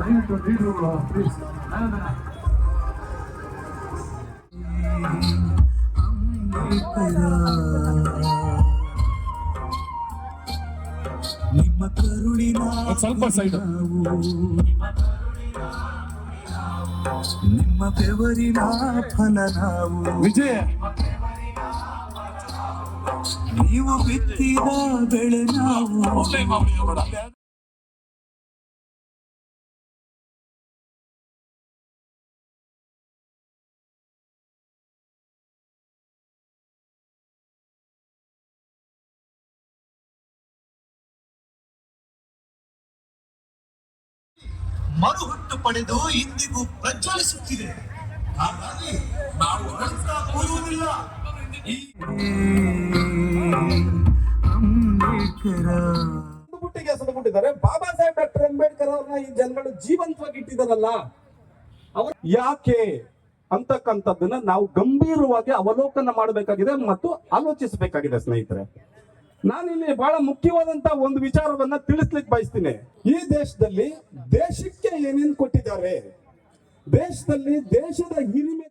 ದಯವಿಟ್ಟು ನೀರು ಪ್ಲೀಸ್. ನಿಮ್ಮ ಕರುಳಿನ ಸ್ವಲ್ಪ ಸೈಡ್, ನಿಮ್ಮ ಬೆವರಿನ ಫಲ ನಾವು. ವಿಜಯ ನೀವು ಬಿತ್ತಿದ ಬೆಳೆ ನಾವು. ಮರುಹುಟ್ಟು ಪಡೆದು ಇಂದಿಗೂ ಪ್ರಜ್ವಲಿಸುತ್ತಿದೆ. ಹಾಗಾಗಿ ನಾವು ಅಳುತ್ತಾ ಕೂರುವುದಿಲ್ಲ. ಬುಟ್ಟಿಗೆ ಎಸೆದುಬಿಟ್ಟಿದ್ದಾರೆ. ಬಾಬಾ ಸಾಹೇಬ್ ಡಾಕ್ಟರ್ ಅಂಬೇಡ್ಕರ್ ಅವ್ರನ್ನ ಈ ಜನಗಳು ಜೀವಂತವಾಗಿ ಇಟ್ಟಿದಾರಲ್ಲ, ಅವರು ಯಾಕೆ ಅಂತಕ್ಕಂಥದ್ದನ್ನ ನಾವು ಗಂಭೀರವಾಗಿ ಅವಲೋಕನ ಮಾಡಬೇಕಾಗಿದೆ ಮತ್ತು ಆಲೋಚಿಸಬೇಕಾಗಿದೆ ಸ್ನೇಹಿತರೆ. ನಾನಿಲ್ಲಿ ಬಹಳ ಮುಖ್ಯವಾದಂತ ಒಂದು ವಿಚಾರವನ್ನ ತಿಳಿಸ್ಲಿಕ್ಕೆ ಬಯಸ್ತೀನಿ. ಈ ದೇಶದಲ್ಲಿ ದೇಶಕ್ಕೆ ಏನೇನು ಕೊಟ್ಟಿದ್ದಾರೆ, ದೇಶದಲ್ಲಿ ದೇಶದ ಹಿರಿಮೆ